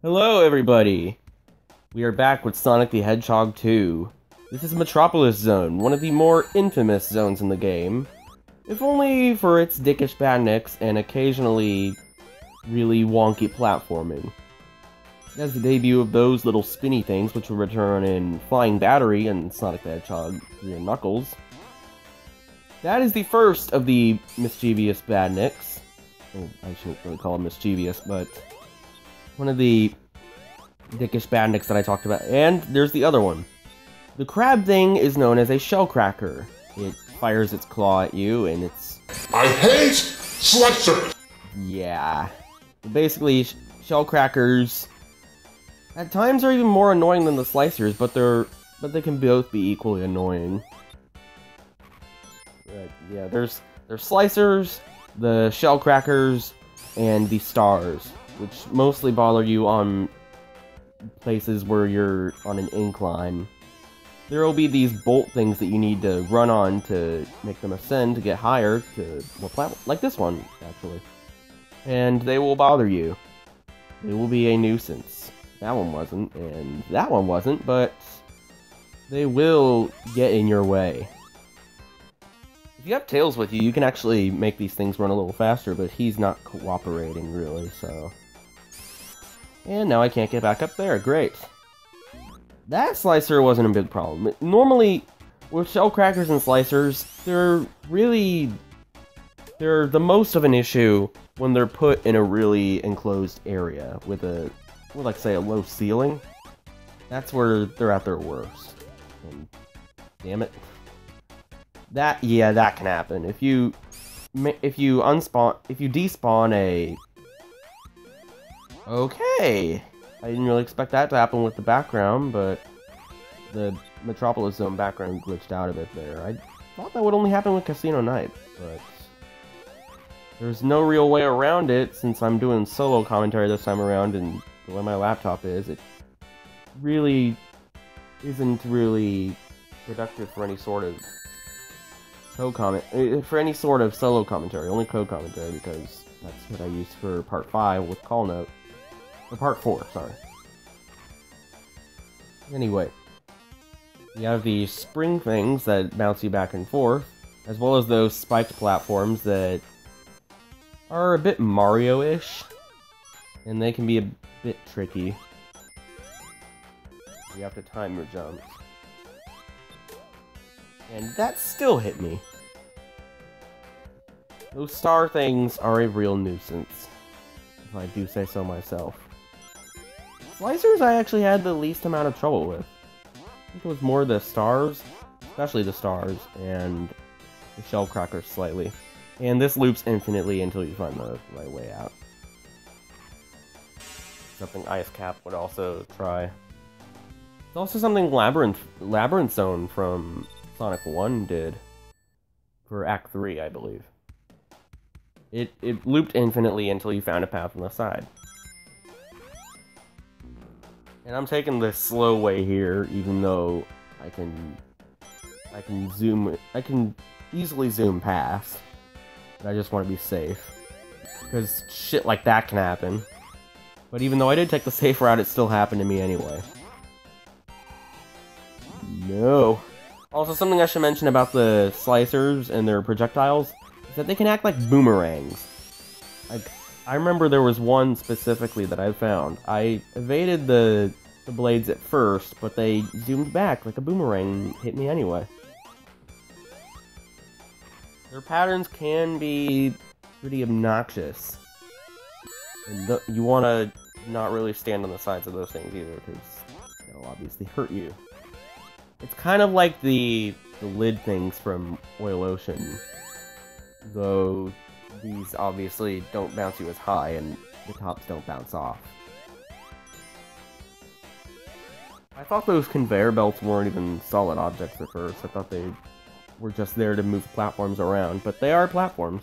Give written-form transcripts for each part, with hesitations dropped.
Hello, everybody! We are back with Sonic the Hedgehog 2. This is Metropolis Zone, one of the more infamous zones in the game. If only for its dickish badniks and occasionally really wonky platforming. It has the debut of those little spinny things, which will return in Flying Battery and Sonic the Hedgehog 3 and Knuckles. That is the first of the mischievous badniks. Well, I shouldn't really call them mischievous, but one of the dickish bandits that I talked about. And there's the other one. The crab thing is known as a shellcracker. It fires its claw at you, and it's... I hate slicers! Yeah. Basically, shellcrackers at times are even more annoying than the slicers, but they can both be equally annoying. Yeah, there's slicers, the shellcrackers, and the stars, which mostly bother you on places where you're on an incline. There will be these bolt things that you need to run on to make them ascend to get higher to more platform, like this one, actually. And they will bother you. They will be a nuisance. That one wasn't, and that one wasn't, but they will get in your way. If you have Tails with you, you can actually make these things run a little faster, but he's not cooperating, really, so... And now I can't get back up there. Great. That slicer wasn't a big problem. Normally, with shellcrackers and slicers, they're the most of an issue when they're put in a really enclosed area with like, say, a low ceiling. That's where they're at their worst. And, damn it. That can happen. If you despawn a... Okay! I didn't really expect that to happen with the background, but the Metropolis Zone background glitched out a bit there. I thought that would only happen with Casino Night, but there's no real way around it since I'm doing solo commentary this time around, and the way my laptop is, it really isn't really productive for any sort of for any sort of solo commentary, only co-commentary, because that's what I used for Part 5 with Call Note. Or Part 4, sorry. Anyway, you have these spring things that bounce you back and forth, as well as those spiked platforms that are a bit Mario-ish, and they can be a bit tricky. You have to time your jumps. And that still hit me. Those star things are a real nuisance, if I do say so myself. Slicers I actually had the least amount of trouble with. I think it was more the stars, especially the stars, and the shellcrackers slightly. And this loops infinitely until you find the right way out. Something Ice Cap would also try. It's also something Labyrinth Zone from Sonic 1 did. For Act 3, I believe. It looped infinitely until you found a path on the side. And I'm taking the slow way here, even though I can easily zoom past. But I just want to be safe. Because shit like that can happen. But even though I did take the safe route, it still happened to me anyway. No. Also, something I should mention about the slicers and their projectiles is that they can act like boomerangs. I remember there was one specifically that I found. I evaded the blades at first, but they zoomed back like a boomerang and hit me anyway. Their patterns can be pretty obnoxious. And you want to not really stand on the sides of those things either, because they'll obviously hurt you. It's kind of like the lid things from Oil Ocean, though these obviously don't bounce you as high and the tops don't bounce off. I thought those conveyor belts weren't even solid objects at first. I thought they were just there to move platforms around, but they are platforms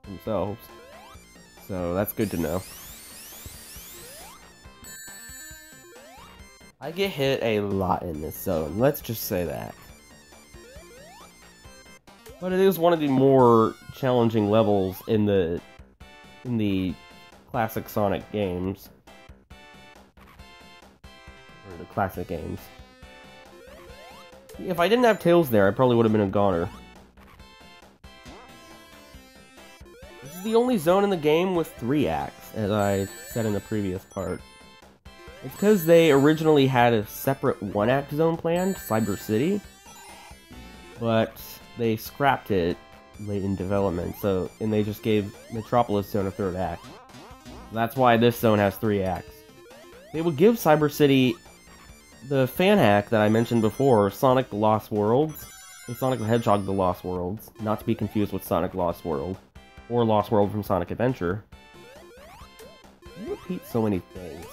themselves, so that's good to know. I get hit a lot in this zone, let's just say that. But it is one of the more challenging levels in the classic Sonic games. or the classic games. If I didn't have Tails there, I probably would have been a goner. This is the only zone in the game with 3 acts, as I said in the previous part. It's because they originally had a separate 1-act zone planned, Cyber City, but they scrapped it late in development, and they just gave Metropolis Zone a 3rd act. That's why this zone has 3 acts. They would give Cyber City the fan hack that I mentioned before, Sonic the Lost Worlds, and Sonic the Hedgehog the Lost Worlds, not to be confused with Sonic Lost World, or Lost World from Sonic Adventure. They repeat so many things.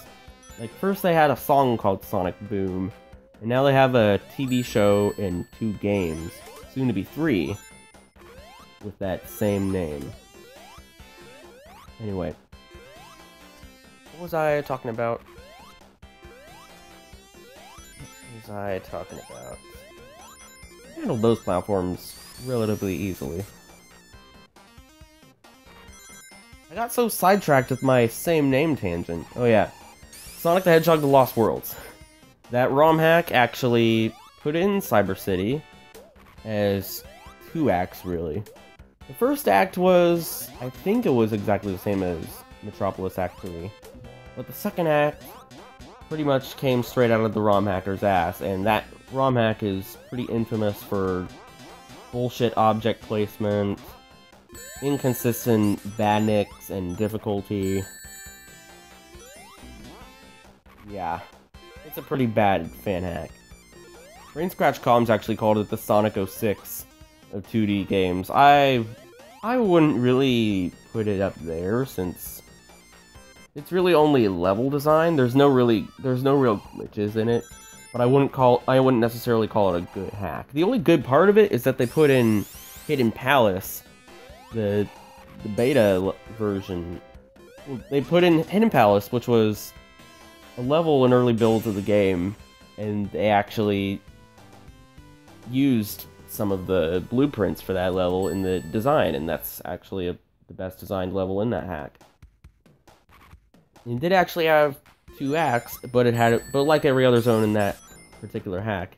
Like, first they had a song called Sonic Boom, and now they have a TV show and 2 games, soon to be 3, with that same name. Anyway. What was I talking about? I handled those platforms relatively easily. I got so sidetracked with my same name tangent. Oh yeah, Sonic the Hedgehog the Lost Worlds. That ROM hack actually put in Cyber City as 2 acts, really. The first act was, I think it was exactly the same as Metropolis Act 3. But the second act pretty much came straight out of the ROM hacker's ass, and that ROM hack is pretty infamous for bullshit object placement, inconsistent badniks, and difficulty. Yeah, it's a pretty bad fan hack. Brain Scratch Comms actually called it the Sonic 06 of 2D games. I wouldn't really put it up there, since it's really only level design. There's no real glitches in it, but I wouldn't necessarily call it a good hack. The only good part of it is that they put in Hidden Palace, the beta version. They put in Hidden Palace, which was a level in early builds of the game, and they actually used some of the blueprints for that level in the design, and that's actually the best designed level in that hack. It did actually have 2 acts, but like every other zone in that particular hack,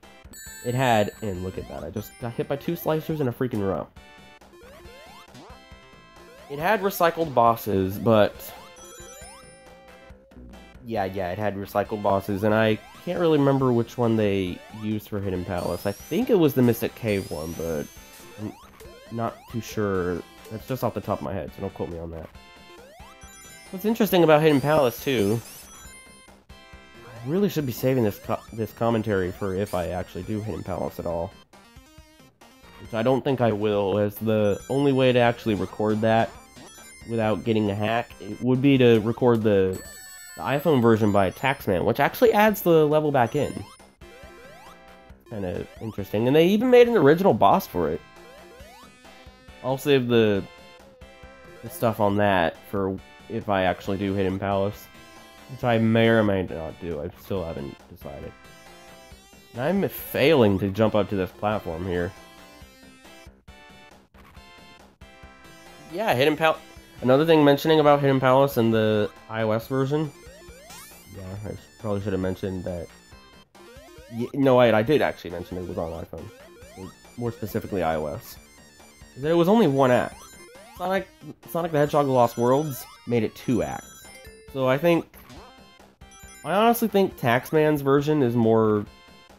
it had, and look at that, I just got hit by 2 slicers in a freaking row. It had recycled bosses, but yeah, it had recycled bosses, and I can't really remember which one they used for Hidden Palace. I think it was the Mystic Cave one, but I'm not too sure. That's just off the top of my head, so don't quote me on that. What's interesting about Hidden Palace, too, I really should be saving this commentary for if I actually do Hidden Palace at all. Which I don't think I will, as the only way to actually record that without getting a hack, it would be to record the iPhone version by Taxman, which actually adds the level back in. Kind of interesting, and they even made an original boss for it. I'll save the stuff on that for if I actually do Hidden Palace, which I may or may not do. I still haven't decided. And I'm failing to jump up to this platform here. Yeah, Hidden Palace. Another thing mentioning about Hidden Palace and the iOS version. Yeah, I probably should have mentioned that. No, wait, I did actually mention it was on iPhone. More specifically, iOS. Is that it was only 1 act. Sonic the Hedgehog The Lost Worlds made it 2 acts. So I honestly think Taxman's version is more,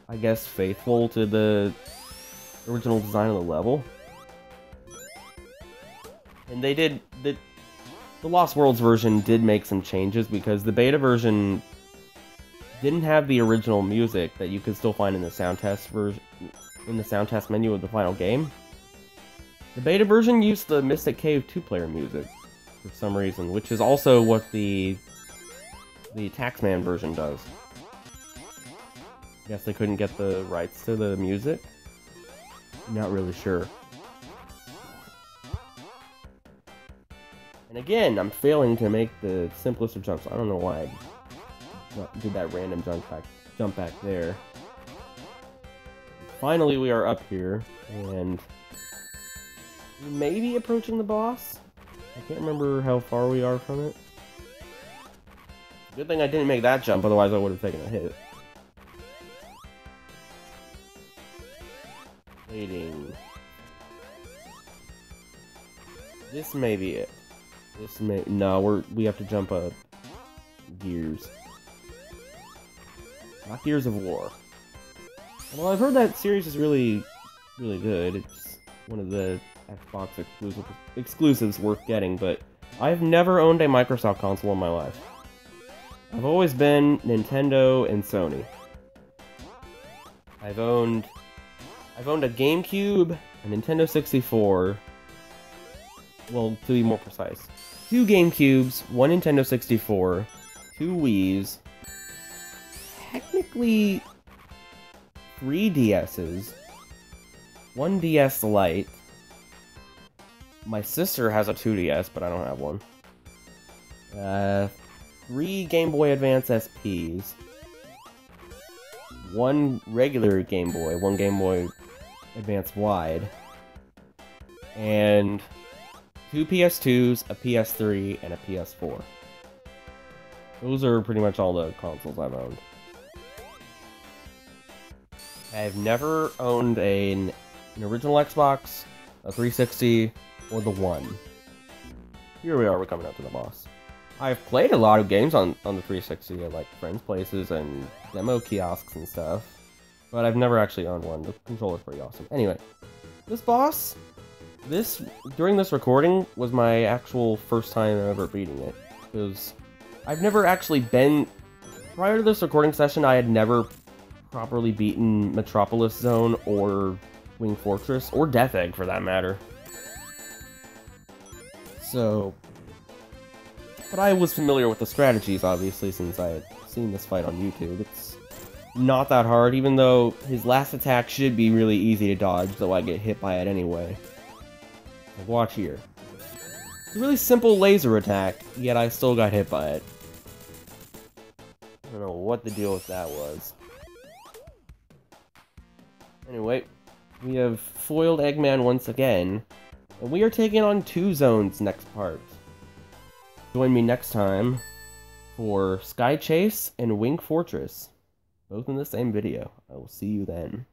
I guess, faithful to the original design of the level. And they did, the Lost Worlds version did make some changes, because the beta version didn't have the original music that you could still find in the sound test menu of the final game. The beta version used the Mystic Cave 2-player music for some reason, which is also what the Taxman version does. I guess they couldn't get the rights to the music? I'm not really sure. And again, I'm failing to make the simplest of jumps. I don't know why I did that random jump back there. Finally, we are up here, and maybe approaching the boss? I can't remember how far we are from it. Good thing I didn't make that jump, otherwise I would have taken a hit. This may be it. No, we have to jump gears. Not Gears of War. Well, I've heard that series is really good. It's one of the Xbox exclusives worth getting, but I've never owned a Microsoft console in my life. I've always been Nintendo and Sony. I've owned a GameCube, a Nintendo 64. Well, to be more precise, 2 GameCubes, 1 Nintendo 64, 2 Wiis, technically 3 DSs, 1 DS Lite. My sister has a 2DS, but I don't have one. 3 Game Boy Advance SPs, 1 regular Game Boy, 1 Game Boy Advance Wide, and 2 PS2s, a PS3, and a PS4. Those are pretty much all the consoles I've owned. I've never owned an original Xbox, a 360, or the One. Here we are, we're coming up to the boss. I've played a lot of games on the 360 at like friends' places and demo kiosks and stuff, but I've never actually owned one. The controller's pretty awesome. Anyway, this boss, during this recording was my actual first time ever beating it, because I've never actually been, prior to this recording session, I had never properly beaten Metropolis Zone or Wing Fortress, or Death Egg for that matter. So, but I was familiar with the strategies, obviously, since I had seen this fight on YouTube. It's not that hard, even though his last attack should be really easy to dodge, though I get hit by it anyway. Like, watch here. It's a really simple laser attack, yet I still got hit by it. I don't know what the deal with that was. Anyway, we have foiled Eggman once again, and we are taking on 2 zones next part. Join me next time for Sky Chase and Wing Fortress, both in the same video. I will see you then.